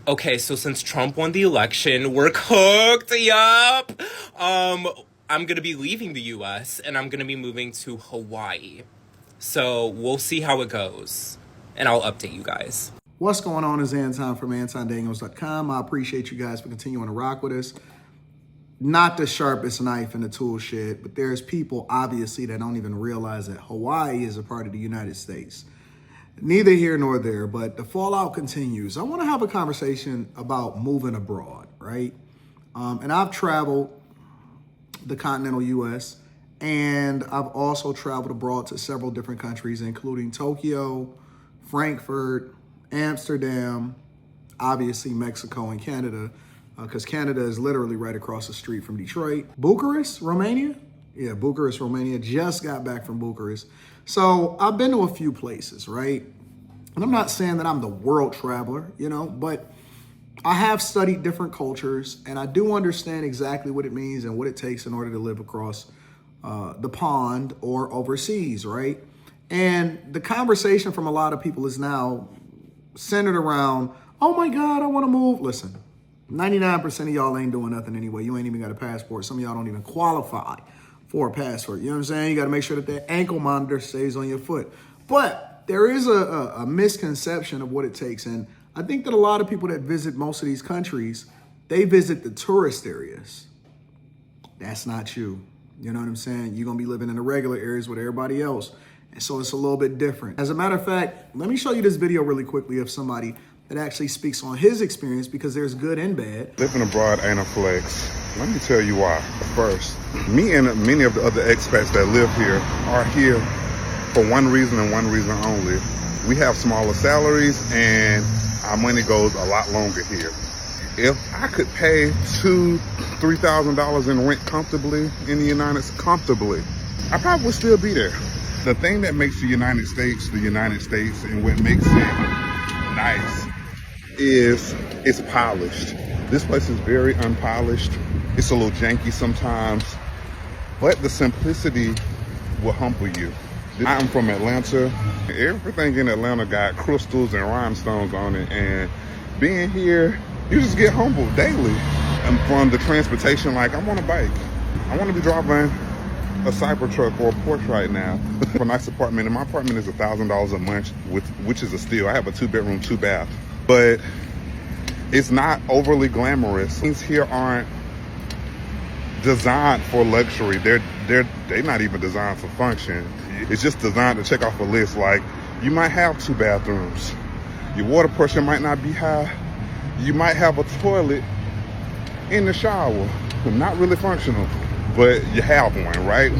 Okay, so since Trump won the election, we're cooked. Yup. I'm gonna be leaving the US and I'm gonna be moving to Hawaii. So we'll see how it goes. And I'll update you guys. What's going on is Anton from antondaniels.com. I appreciate you guys for continuing to rock with us. Not the sharpest knife in the tool shed, but there's people obviously that don't even realize that Hawaii is a part of the United States. Neither here nor there, but the fallout continues. I want to have a conversation about moving abroad, right? And I've traveled the continental U.S., and I've also traveled abroad to several different countries, including Tokyo, Frankfurt, Amsterdam, obviously Mexico and Canada, because Canada is literally right across the street from Detroit. Bucharest, Romania? Yeah, Bucharest, Romania. Just got back from Bucharest. So I've been to a few places, right? And I'm not saying that I'm the world traveler, but I have studied different cultures, and I do understand exactly what it means and what it takes in order to live across the pond or overseas, right? And the conversation from a lot of people is now centered around, oh my God, I want to move. Listen, 99% of y'all ain't doing nothing anyway. You ain't even got a passport. Some of y'all don't even qualify for a passport. You know what I'm saying? You got to make sure that that ankle monitor stays on your foot. But there is a misconception of what it takes. And I think that a lot of people that visit most of these countries, they visit the tourist areas. That's not you. You know what I'm saying? You're going to be living in the regular areas with everybody else. And so it's a little bit different. As a matter of fact, let me show you this video really quickly of somebody that actually speaks on his experience, because there's good and bad. Living abroad ain't a flex. Let me tell you why. First, me and many of the other expats that live here are here for one reason and one reason only. We have smaller salaries and our money goes a lot longer here. If I could pay $2,000-$3,000 in rent comfortably in the United States, I probably would still be there. The thing that makes the United States, and what makes it nice is it's polished. This place is very unpolished. It's a little janky sometimes, but the simplicity will humble you. I'm from Atlanta. Everything in Atlanta got crystals and rhinestones on it, and being here, you just get humbled daily. And from the transportation, like I'm on a bike. I want to be driving a Cybertruck or a Porsche right now. A nice apartment, and my apartment is $1,000 a month, which is a steal. I have a 2-bedroom, 2-bath, but it's not overly glamorous. Things here aren't designed for luxury. They're not even designed for function. It's just designed to check off a list. Like, you might have 2 bathrooms. Your water pressure might not be high. You might have a toilet in the shower, not really functional, but you have one, right?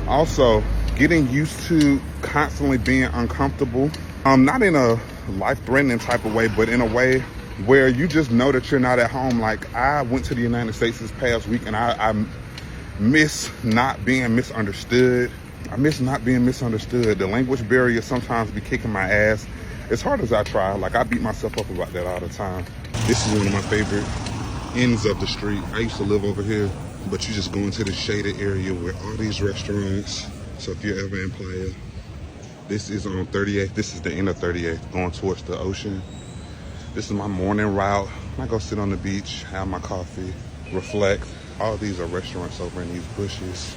Also, getting used to constantly being uncomfortable, not in a life-threatening type of way, but in a way where you just know that you're not at home. Like, I went to the United States this past week, and I miss not being misunderstood. I miss not being misunderstood. The language barrier sometimes be kicking my ass. As hard as I try, like, I beat myself up about that all the time. This is one of my favorite ends of the street. I used to live over here, but you just go into the shaded area where all these restaurants. So if you're ever in Playa, this is on 38th. This is the end of 38th, going towards the ocean. This is my morning route. I go sit on the beach, have my coffee, reflect. All these are restaurants over in these bushes.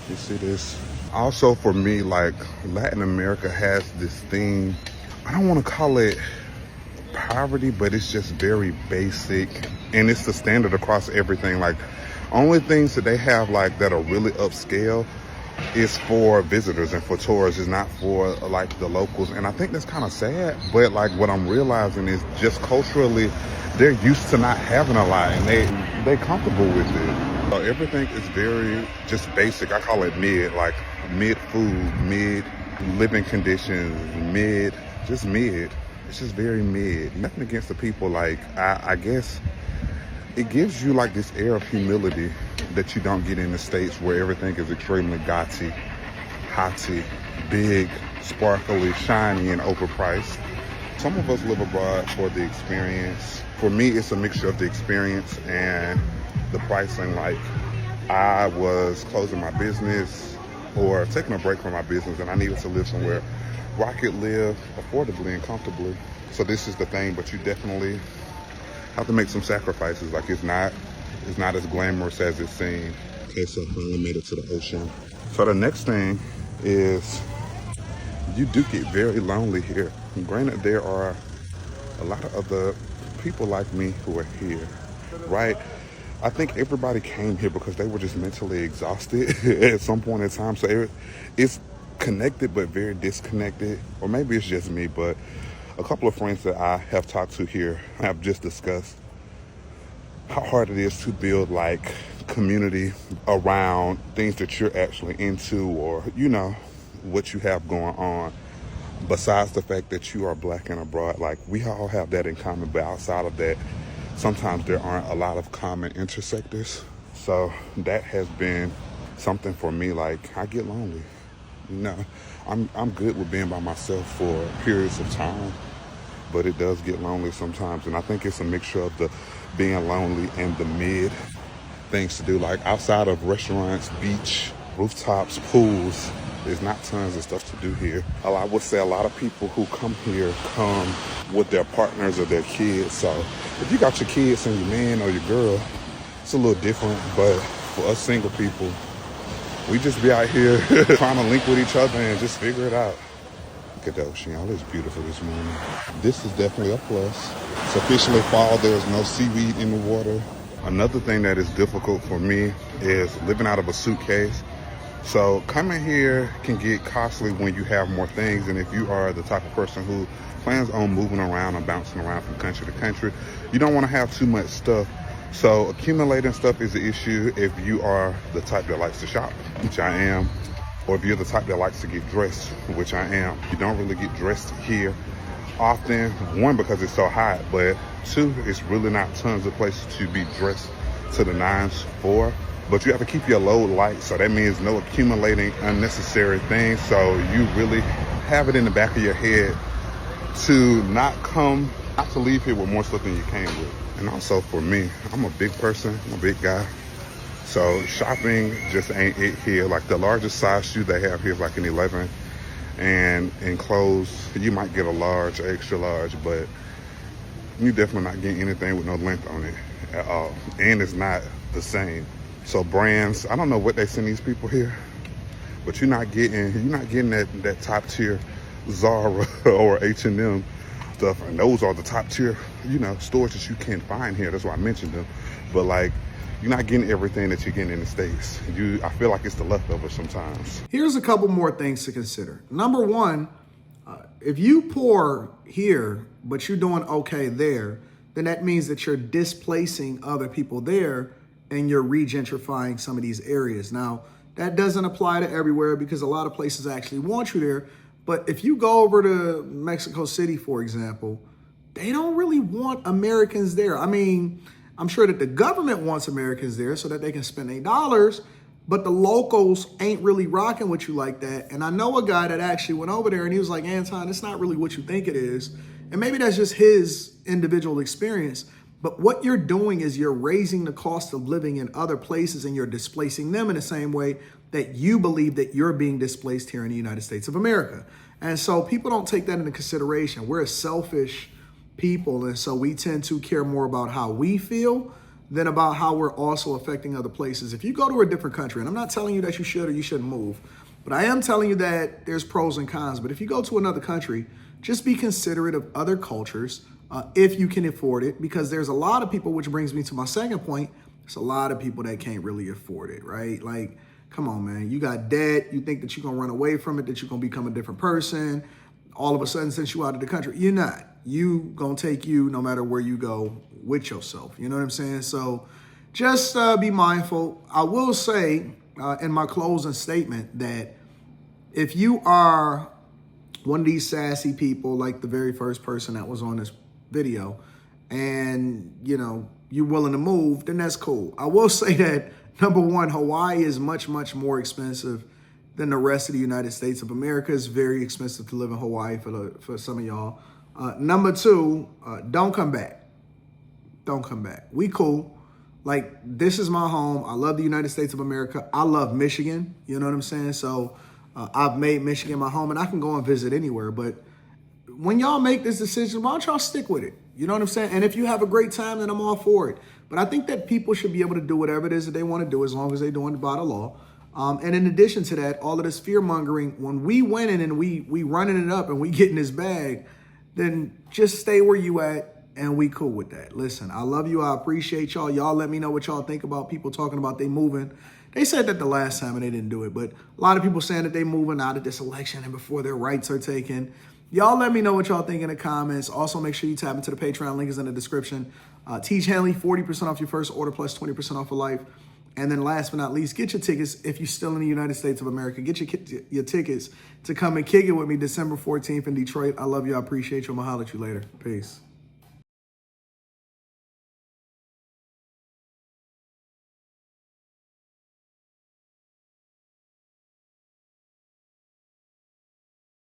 You see this? Also, for me, like, Latin America has this thing, I don't want to call it poverty, but it's just very basic, and it's the standard across everything. Like, only things that they have like that are really upscale is for visitors and for tourists. It's not for like the locals, and I think that's kind of sad. But like, what I'm realizing is just culturally they're used to not having a lot, and they comfortable with it. So everything is very just basic. I call it mid, like mid food, mid living conditions, mid, just mid. It's just very mid. Nothing against the people. Like, I guess it gives you like this air of humility that you don't get in the States, where everything is extremely gaudy, hotty, big, sparkly, shiny, and overpriced. Some of us live abroad for the experience. For me, it's a mixture of the experience and the pricing. Like, I was closing my business or taking a break from my business, and I needed to live somewhere where I could live affordably and comfortably. So this is the thing, but you definitely have to make some sacrifices. Like it's not as glamorous as it seems. Okay, so I finally made it to the ocean. So the next thing is you do get very lonely here. Granted, there are a lot of other people like me who are here, right? I think everybody came here because they were just mentally exhausted at some point in time. So it's connected but very disconnected, or maybe it's just me, but a couple of friends that I have talked to here have just discussed how hard it is to build like community around things that you're actually into, or what you have going on, besides the fact that you are black and abroad. Like we all have that in common, but outside of that, sometimes there aren't a lot of common intersectors. So that has been something for me. Like I get lonely. I'm good with being by myself for periods of time, but it does get lonely sometimes. And I think it's a mixture of the being lonely and the mid things to do. Like outside of restaurants, beach, rooftops, pools, there's not tons of stuff to do here. I would say a lot of people who come here come with their partners or their kids. So if you got your kids and your man or your girl, it's a little different. But for us single people, we just be out here trying to link with each other and just figure it out. Look at the ocean, y'all. It's beautiful this morning. This is definitely a plus. It's officially fall. There's no seaweed in the water. Another thing that is difficult for me is living out of a suitcase. So coming here can get costly when you have more things, and if you are the type of person who plans on moving around and bouncing around from country to country, you don't want to have too much stuff. So accumulating stuff is the issue if you are the type that likes to shop, which I am, or if you're the type that likes to get dressed, which I am. You don't really get dressed here often, one, because it's so hot, but two, it's really not tons of places to be dressed to the nines for. But you have to keep your load light, so that means no accumulating unnecessary things. So you really have it in the back of your head to not to leave here with more stuff than you came with. And also for me, I'm a big person, I'm a big guy. So shopping just ain't it here. Like the largest size shoe they have here is like an 11. And in clothes, you might get a large or extra large, but you definitely not getting anything with no length on it at all. And it's not the same. So brands, I don't know what they send these people here, but you're not getting that top tier Zara or H&M stuff, and those are the top tier, stores that you can find here. That's why I mentioned them. But like, you're not getting everything that you're getting in the States. I feel like it's the leftovers sometimes. Here's a couple more things to consider. Number one, if you poor here, but you're doing okay there, then that means that you're displacing other people there and you're regentrifying some of these areas. Now, that doesn't apply to everywhere because a lot of places actually want you there. But if you go over to Mexico City, for example, they don't really want Americans there. I mean, I'm sure that the government wants Americans there so that they can spend their dollars, but the locals ain't really rocking with you like that. And I know a guy that actually went over there and he was like, Anton, it's not really what you think it is. And maybe that's just his individual experience. But what you're doing is you're raising the cost of living in other places and you're displacing them in the same way that you believe that you're being displaced here in the United States of America. And so people don't take that into consideration. We're a selfish people. And so we tend to care more about how we feel than about how we're also affecting other places. If you go to a different country, and I'm not telling you that you should or you shouldn't move, but I am telling you that there's pros and cons. But if you go to another country, just be considerate of other cultures if you can afford it, because there's a lot of people, which brings me to my second point, there's a lot of people that can't really afford it, right? Like, come on, man. You got debt. You think that you're going to run away from it, that you're going to become a different person. All of a sudden, since you out of the country, you're not. You going to take you no matter where you go with yourself. You know what I'm saying? So just be mindful. I will say in my closing statement that if you are one of these sassy people, like the very first person that was on this video, and, you're willing to move, then that's cool. I will say that, number one, Hawaii is much, much more expensive than the rest of the United States of America. It's very expensive to live in Hawaii for some of y'all. Number two, don't come back. Don't come back. We cool. Like, this is my home. I love the United States of America. I love Michigan. You know what I'm saying? So I've made Michigan my home, and I can go and visit anywhere. But when y'all make this decision, why don't y'all stick with it? You know what I'm saying? And if you have a great time, then I'm all for it. But I think that people should be able to do whatever it is that they want to do as long as they're doing it by the law. And in addition to that, all of this fear mongering, when we winning and we running it up and we getting this bag, then just stay where you at and we cool with that. Listen, I love you. I appreciate y'all. Y'all let me know what y'all think about people talking about they moving. They said that the last time and they didn't do it, but a lot of people saying that they moving out of this election and before their rights are taken. Y'all let me know what y'all think in the comments. Also, make sure you tap into the Patreon. Link is in the description. Teach Hanley, 40% off your first order plus 20% off for life. And then last but not least, get your tickets if you're still in the United States of America. Get your tickets to come and kick it with me December 14th in Detroit. I love you. I appreciate you. I'm going to holler at you later. Peace.